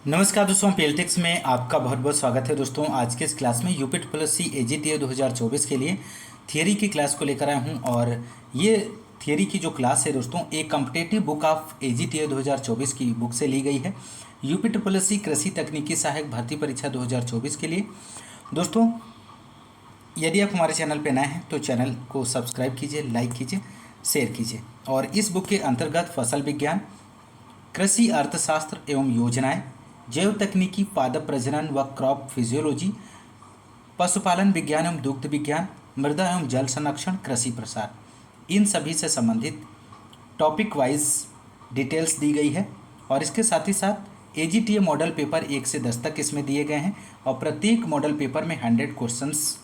नमस्कार दोस्तों, पीएलटेक्स में आपका बहुत बहुत स्वागत है। दोस्तों आज के इस क्लास में यूपी ट्रिपल सी AGTA 2024 के लिए थियरी की क्लास को लेकर आया हूं। और ये थियरी की जो क्लास है दोस्तों, एक कॉम्पिटिटिव बुक ऑफ AGTA 2024 की बुक से ली गई है, यूपी ट्रिपल सी कृषि तकनीकी सहायक भर्ती परीक्षा 2024 के लिए। दोस्तों यदि आप हमारे चैनल पर नए हैं तो चैनल को सब्सक्राइब कीजिए, लाइक कीजिए, शेयर कीजिए। और इस बुक के अंतर्गत फसल विज्ञान, कृषि अर्थशास्त्र एवं योजनाएं, जैव तकनीकी, पादप प्रजनन व क्रॉप फिजियोलॉजी, पशुपालन विज्ञान एवं दुग्ध विज्ञान, मृदा एवं जल संरक्षण, कृषि प्रसार, इन सभी से संबंधित टॉपिक वाइज डिटेल्स दी गई है। और इसके साथ ही साथ AGTA मॉडल पेपर 1 से 10 तक इसमें दिए गए हैं और प्रत्येक मॉडल पेपर में 100 क्वेश्चंस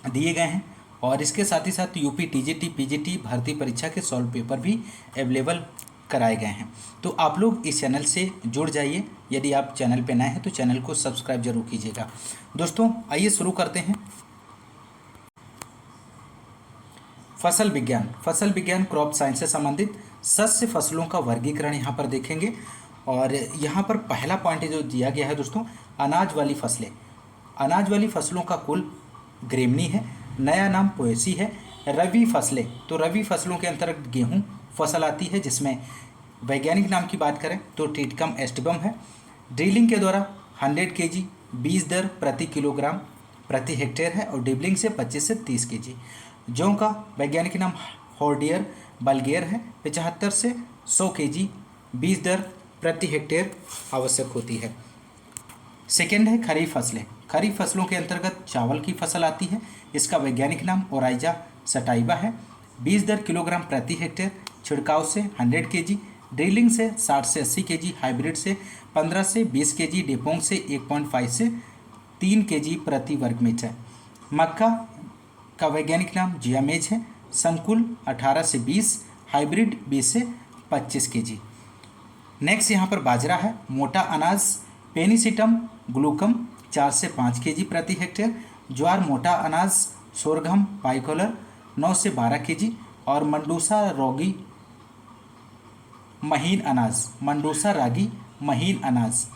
दिए गए हैं। और इसके साथ ही साथ यूपी TGT PGT भर्ती परीक्षा के सॉल्व पेपर भी अवेलेबल कराए गए हैं। तो आप लोग इस चैनल से जुड़ जाइए। यदि आप चैनल पे नए हैं तो चैनल को सब्सक्राइब जरूर कीजिएगा। दोस्तों आइए शुरू करते हैं। फसल विज्ञान क्रॉप साइंस से संबंधित सस्य फसलों का वर्गीकरण यहाँ पर देखेंगे। और यहाँ पर पहला पॉइंट जो दिया गया है दोस्तों, अनाज वाली फसलें। अनाज वाली फसलों का कुल ग्रेमनी है, नया नाम पोएसी है। रबी फसलें, तो रबी फसलों के अंतर्गत गेहूँ फसल आती है, जिसमें वैज्ञानिक नाम की बात करें तो ट्रिटिकम एस्टिबम है। ड्रिलिंग के द्वारा 100 kg बीज दर प्रति किलोग्राम प्रति हेक्टेयर है और डिबलिंग से 25 से 30 kg। जौ का वैज्ञानिक नाम हॉर्डियर बल्गेर है। 75 से 100 kg बीज दर प्रति हेक्टेयर आवश्यक होती है। सेकेंड है खरीफ फसलें। खरीफ फसलों के अंतर्गत चावल की फसल आती है। इसका वैज्ञानिक नाम ओराइजा सटाइवा है। बीज दर किलोग्राम प्रति हेक्टेयर, छिड़काव से 100 kg, ड्रिलिंग से 60 से 80 kg, हाइब्रिड से 15 से 20 kg, डेपोंग से 1.5 से 3 kg प्रति वर्ग मीटर। मक्का का वैज्ञानिक नाम जियामेज है। संकुल 18 से 20, हाइब्रिड 20 से 25 kg। नेक्स्ट यहाँ पर बाजरा है, मोटा अनाज पेनिसिटम ग्लूकम 4 से 5 kg प्रति हेक्टेयर। ज्वार मोटा अनाज सोरघम बाइकोलर 9 से 12 kg। और मंडूसा रागी महीन अनाज,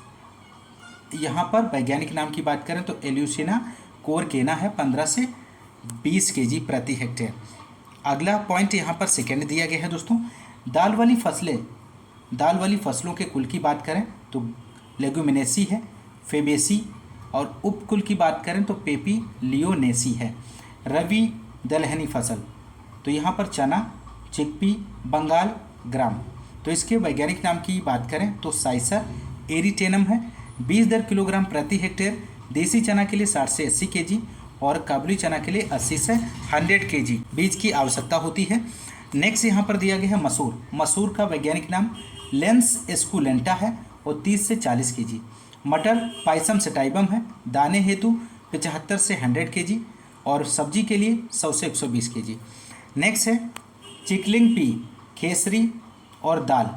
यहाँ पर वैज्ञानिक नाम की बात करें तो एल्यूसिना कोरकेना है, 15 से 20 kg प्रति हेक्टेयर। अगला पॉइंट यहाँ पर सेकेंड दिया गया है दोस्तों, दाल वाली फसलों के कुल की बात करें तो लेगुमिनेसी है, फेबेसी। और उपकुल की बात करें तो पेपी लियोनेसी है। रबी दलहनी फसल, तो यहाँ पर चना, चिकपी, बंगाल ग्राम। तो इसके वैज्ञानिक नाम की बात करें तो साइसर एरिटेनम है। बीज दर किलोग्राम प्रति हेक्टेयर, देसी चना के लिए 60 से 80 kg और काबुली चना के लिए 80 से 100 kg बीज की आवश्यकता होती है। नेक्स्ट यहाँ पर दिया गया है मसूर का वैज्ञानिक नाम लेंस एस्कुलेंटा है और 30 से 40 kg। मटर पाइसम सेटाइबम है, दाने हेतु 75 से 100 kg और सब्जी के लिए 100 से 120 kg। नेक्स्ट है चिकलिंग पी, केसरी और दाल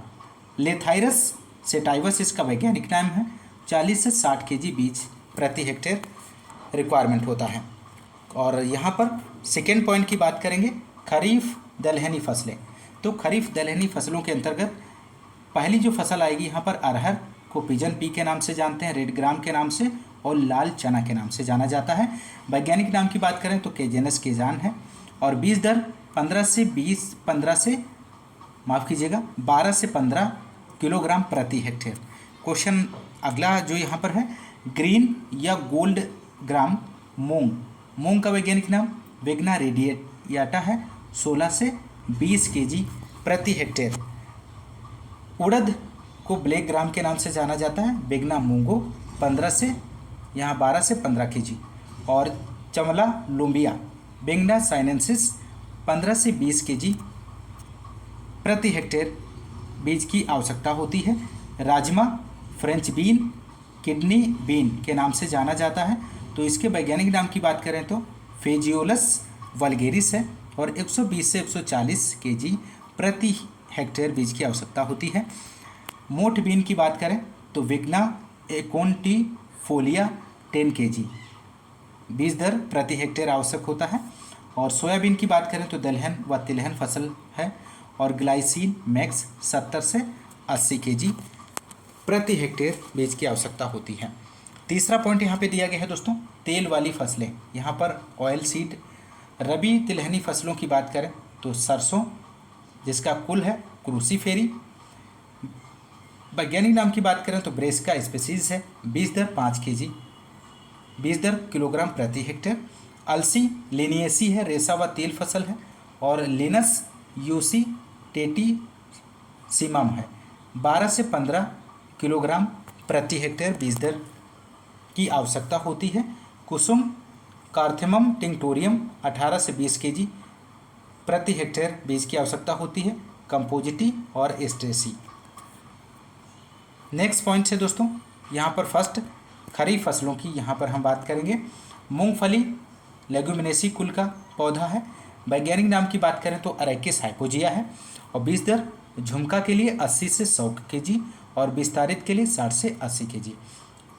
लेथाइरस सेटाइवस, इसका वैज्ञानिक नाम है। 40 से 60 kg बीज प्रति हेक्टेयर रिक्वायरमेंट होता है। और यहाँ पर सेकेंड पॉइंट की बात करेंगे, खरीफ दलहनी फसलें। तो खरीफ दलहनी फसलों के अंतर्गत पहली जो फसल आएगी यहाँ पर अरहर को पिजन पी के नाम से जानते हैं, रेड ग्राम के नाम से और लाल चना के नाम से जाना जाता है। वैज्ञानिक नाम की बात करें तो केजेनस केजान है। और बीज दर 12 से 15 किलोग्राम प्रति हेक्टेयर। क्वेश्चन अगला जो यहाँ पर है, ग्रीन या गोल्ड ग्राम मूंग का वैज्ञानिक नाम वेगना रेडिएटा है, 16 से 20 kg प्रति हेक्टेयर। उड़द को ब्लैक ग्राम के नाम से जाना जाता है, बेगना मूंगो 12 से 15 kg। और चमला लुम्बिया बेंगना साइनेंसिस 15 से 20 kg प्रति हेक्टेयर बीज की आवश्यकता होती है। Rajma French bean, kidney bean के नाम से जाना जाता है। तो इसके वैज्ञानिक नाम की बात करें तो फेजियोलस वल्गेरिस है और 120 से 140 kg प्रति हेक्टेयर बीज की आवश्यकता होती है। मोठ बीन की बात करें तो विग्ना एकोनटीफोलिया 10 kg बीज दर प्रति हेक्टेयर आवश्यक होता है। और सोयाबीन की बात करें तो दलहन व तिलहन फसल है और ग्लाइसिन मैक्स 70 से 80 kg प्रति हेक्टेयर बीज की आवश्यकता होती है। तीसरा पॉइंट यहाँ पे दिया गया है दोस्तों, तेल वाली फसलें। यहाँ पर ऑयल सीड, रबी तिलहनी फसलों की बात करें तो सरसों, जिसका कुल है क्रूसीफेरी। वैज्ञानिक नाम की बात करें तो ब्रेस्का स्पीसीज है, बीज दर 5 kg, बीज दर किलोग्राम प्रति हेक्टेयर। अलसी लिनिएसी है, रेशा व तेल फसल है। और लिनस यूसी टेटी सीमम है, 12 से 15 किलोग्राम प्रति हेक्टेयर बीज दर की आवश्यकता होती है। कुसुम कार्थेमम टिंक्टोरियम 18 से 20 kg प्रति हेक्टेयर बीज की आवश्यकता होती है। कंपोजिटी और एस्ट्रेसी। नेक्स्ट पॉइंट है दोस्तों, यहाँ पर फर्स्ट खरीफ फसलों की यहाँ पर हम बात करेंगे। मूंगफली लेग्यूमिनेसी कुल का पौधा है। वैज्ञानिक नाम की बात करें तो अरेकिस हाइपोजिया है। और बीज दर झुमका के लिए 80 से 100 kg और विस्तारित के लिए 60 से 80 kg।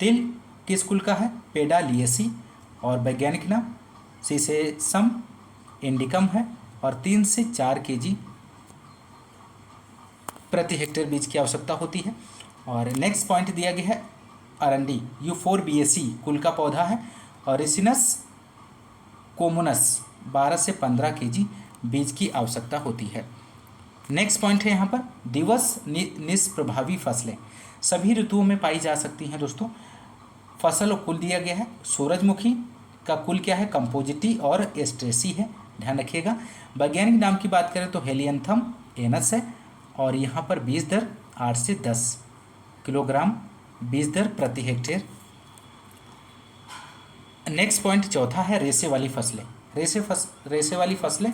तिल किस कुल का है? पेडालिएसी। और वैज्ञानिक नाम सीसेसम इंडिकम है और 3 से 4 kg प्रति हेक्टेयर बीज की आवश्यकता होती है। और नेक्स्ट पॉइंट दिया गया है अरंडी U4BAC कुल का पौधा है। और रिसिनस कोमुनस 12 से 15 kg बीज की आवश्यकता होती है। नेक्स्ट पॉइंट है यहाँ पर दिवस निष्प्रभावी फसलें सभी ऋतुओं में पाई जा सकती हैं दोस्तों। फसल और कुल दिया गया है। सूरजमुखी का कुल क्या है? कंपोजिटी और एस्ट्रेसी है, ध्यान रखिएगा। वैज्ञानिक नाम की बात करें तो हेलियंथम एनस है। और यहाँ पर बीज दर 8 से 10 किलोग्राम बीज दर प्रति हेक्टेयर। नेक्स्ट पॉइंट चौथा है रेशे वाली फसलें। रेशे वाली फसलें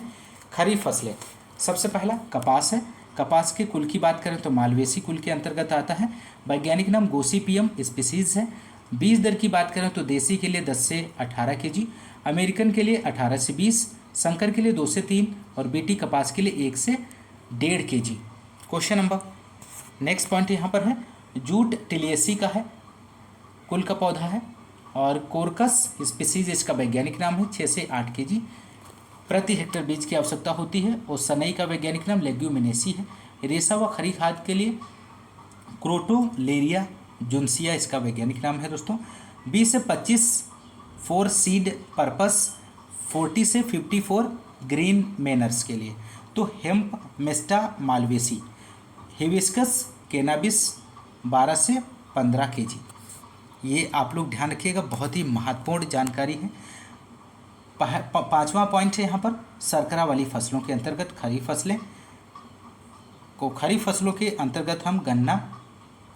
खरीफ फसलें। सबसे पहला कपास है। कपास के कुल की बात करें तो मालवेसी कुल के अंतर्गत आता है। वैज्ञानिक नाम गोसिपियम स्पीसीज है। बीज दर की बात करें तो देसी के लिए 10 से 18 kg, अमेरिकन के लिए 18 से 20, संकर के लिए 2 से 3 और बीटी कपास के लिए 1 से 1.5 kg। Question number next point यहाँ पर है जूट टिलियसी का है, कुल का पौधा है। और कोरकस स्पीसीज इसका वैज्ञानिक नाम है। 6 से 8 kg प्रति हेक्टेयर बीज की आवश्यकता होती है। और सनई का वैज्ञानिक नाम लेग्यूमिनेसी है। रेशा व खरी खाद के लिए क्रोटोलेरिया जुनसिया इसका वैज्ञानिक नाम है दोस्तों। 20 से 25 फॉर सीड पर्पस, 40 से 54 ग्रीन मैनर्स के लिए। तो hemp mesta Malvaceae, hibiscus cannabis 12 से 15 kg। ये आप लोग ध्यान रखिएगा, बहुत ही महत्वपूर्ण जानकारी है। पांचवा पॉइंट है यहाँ पर शर्करा वाली फसलों के अंतर्गत खरीफ फसलें को। खरीफ फसलों के अंतर्गत हम गन्ना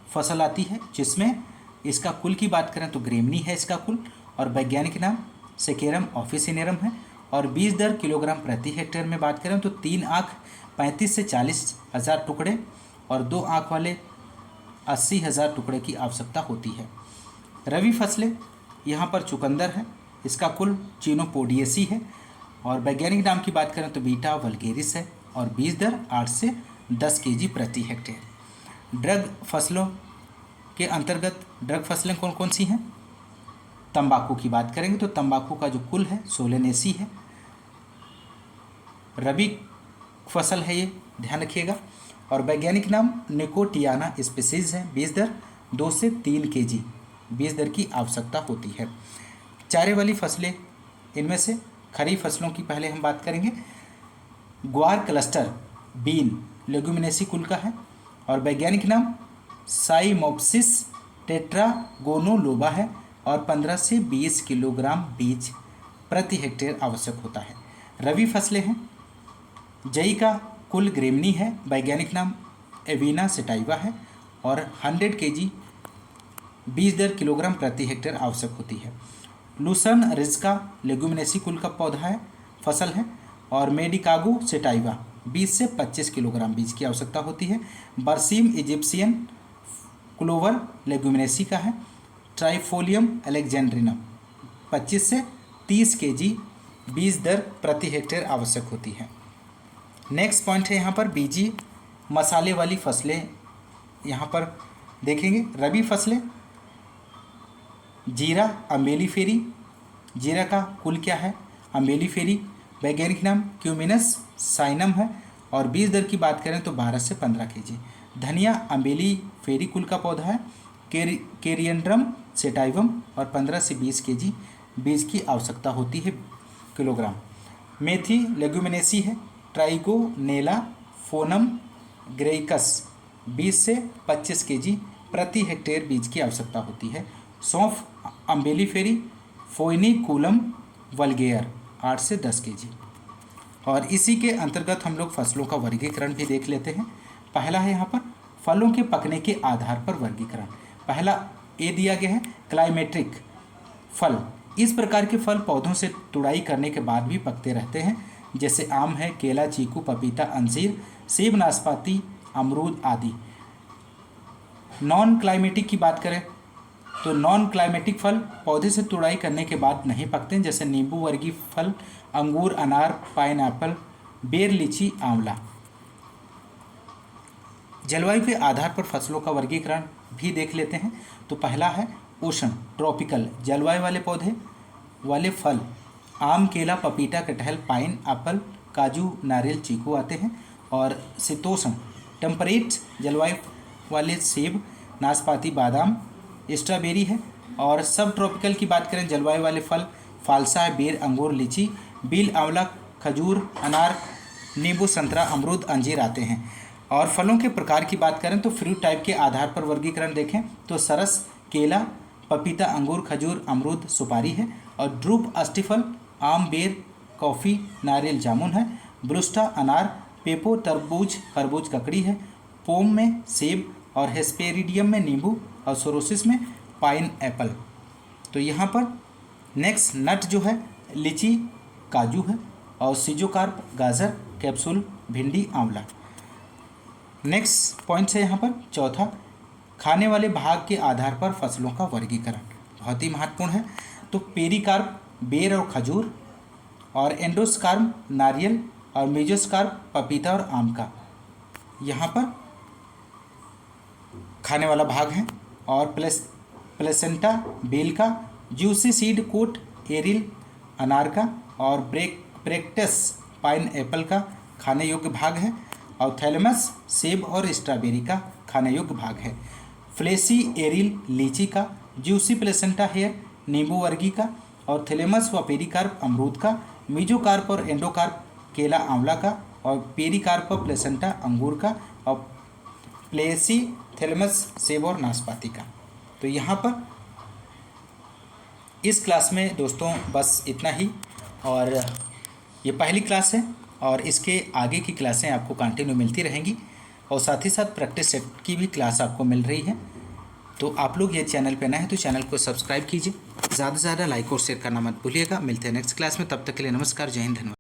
फसल आती है, जिसमें इसका कुल की बात करें तो ग्रेमनी है इसका कुल। और वैज्ञानिक नाम सेकेरम ऑफिसिनेरम है। और बीज दर किलोग्राम प्रति हेक्टेयर में बात करें तो 3 आँख 35 से 40 हज़ार टुकड़े और 2 आँख वाले 80 हज़ार टुकड़े की आवश्यकता होती है। रबी फसलें यहाँ पर चुकंदर है, इसका कुल चिनोपोडिएसी है। और वैज्ञानिक नाम की बात करें तो बीटा वल्गेरिस है। और बीज दर 8 से 10 kg प्रति हेक्टेयर। ड्रग फसलों के अंतर्गत ड्रग फसलें कौन कौन सी हैं? तंबाकू की बात करेंगे तो तंबाकू का जो कुल है सोलेनेसी है, रबी फसल है ये, ध्यान रखिएगा। और वैज्ञानिक नाम निकोटियाना स्पीसीज है। बीज दर 2 से 3 kg बीज दर की आवश्यकता होती है। चारे वाली फसलें, इनमें से खरीफ फसलों की पहले हम बात करेंगे। ग्वार क्लस्टर बीन लेग्यूमिनेसी कुल का है। और वैज्ञानिक नाम साइमोप्सिस टेट्रागोनोलोबा है। और 15 से 20 किलोग्राम बीज प्रति हेक्टेयर आवश्यक होता है। रबी फसलें हैं। जई का कुल ग्रेमनी है, वैज्ञानिक नाम एविना सेटाइवा है। और 100 kg बीज दर किलोग्राम प्रति हेक्टेयर आवश्यक होती है। लूसन रिज्का लेग्यूमिनेसी कुल का पौधा है, फसल है। और मेडिकागो सेटाइवा 20 से 25 किलोग्राम बीज की आवश्यकता होती है। बरसीम इजिप्शियन क्लोवर लेग्यूमिनेसी का है। ट्राइफोलियम अलेक्जेंड्रिनम 25 से 30 kg बीज दर प्रति हेक्टेयर आवश्यक होती है। नेक्स्ट पॉइंट है यहाँ पर बीजी मसाले वाली फसलें यहाँ पर देखेंगे। रबी फसलें जीरा अम्बेलीफेरी, जीरा का कुल क्या है? अम्बेलीफेरी, वैज्ञानिक नाम क्यूमिनस साइनम है। और बीज दर की बात करें तो 12 से 15 kg। धनिया अम्बेली फेरी कुल का पौधा है। केरियंड्रम सेटाइवम और 15 से 20 केजी बीज की आवश्यकता होती है किलोग्राम। मेथी लेग्यूमिनेसी है। ट्राइगोनेला फोनम ग्रेइकस 20 से 25 केजी प्रति हेक्टेयर बीज की आवश्यकता होती है। सौंफ अम्बेली फेरी फोइनिकुलम वल्गेयर 8 से 10 केजी। और इसी के अंतर्गत हम लोग फसलों का वर्गीकरण भी देख लेते हैं। पहला है यहाँ पर फलों के पकने के आधार पर वर्गीकरण। पहला ए दिया गया है क्लाइमेट्रिक फल। इस प्रकार के फल पौधों से तुड़ाई करने के बाद भी पकते रहते हैं, जैसे आम है, केला, चीकू, पपीता, अंजीर, सेब, नाशपाती, अमरूद आदि। नॉन क्लाइमेटिक की बात करें तो नॉन क्लाइमेटिक फल पौधे से तुड़ाई करने के बाद नहीं पकते हैं, जैसे नींबू वर्गीय फल, अंगूर, अनार, पाइनएप्पल, बेर, लीची, आंवला। जलवायु के आधार पर फसलों का वर्गीकरण भी देख लेते हैं। तो पहला है उष्ण ट्रॉपिकल जलवायु वाले पौधे वाले फल आम, केला, पपीता, कटहल, पाइन एप्पल, काजू, नारियल, चीकू आते हैं। और शीतोष्ण टेम्परेट जलवायु वाले सेब, नाशपाती, बादाम, स्ट्रॉबेरी है। और सब ट्रॉपिकल की बात करें जलवायु वाले फल फालसा है, बेर, अंगूर, लीची, बील, आंवला, खजूर, अनार, नींबू, संतरा, अमरूद, अंजीर आते हैं। और फलों के प्रकार की बात करें तो फ्रूट टाइप के आधार पर वर्गीकरण देखें तो सरस, केला, पपीता, अंगूर, खजूर, अमरूद, सुपारी है। और ड्रूप अस्टिफल आम, बेर, कॉफ़ी, नारियल, जामुन है। ब्रुस्टा अनार, पेपो तरबूज, खरबूज, ककड़ी है। पोम में सेब और हेस्पेरिडियम में नींबू और सोरोसिस में पाइन एप्पल। तो यहाँ पर नेक्स्ट नट जो है लीची, काजू है। और सीजोकार्प गाजर, कैप्सूल, भिंडी, आंवला। नेक्स्ट पॉइंट है यहाँ पर चौथा खाने वाले भाग के आधार पर फसलों का वर्गीकरण, बहुत ही महत्वपूर्ण है। तो पेरिकार्प बेर और खजूर, और एंडोस्कार्प नारियल, और मेजोस्कार्प पपीता और आम का यहाँ पर खाने वाला भाग है। और प्लेसेंटा बेल का, जूसी सीड कोट एरिल अनार का, और ब्रेक्टस पाइन एप्पल का खाने योग्य भाग है। और थैलेमस सेब और स्ट्रॉबेरी का खाने योग्य भाग है। फ्लेसी एरिल लीची का, जूसी प्लेसेंटा हेयर नींबू वर्गी का, और थैलेमस व पेरिकार्प अमरूद का, मीजोकार्प और एंडोकार्प केला, आंवला का, और पेरिकार्प और प्लेसेंटा अंगूर का, और प्लेसी थैलेमस सेब और नाशपाती का। तो यहाँ पर इस क्लास में दोस्तों बस इतना ही। और ये पहली क्लास है और इसके आगे की क्लासें आपको कंटिन्यू मिलती रहेंगी, और साथ ही साथ प्रैक्टिस सेट की भी क्लास आपको मिल रही है। तो आप लोग ये चैनल पे नए हैं तो चैनल को सब्सक्राइब कीजिए, ज़्यादा से ज़्यादा लाइक और शेयर करना मत भूलिएगा। मिलते हैं नेक्स्ट क्लास में, तब तक के लिए नमस्कार, जय हिंद, धन्यवाद।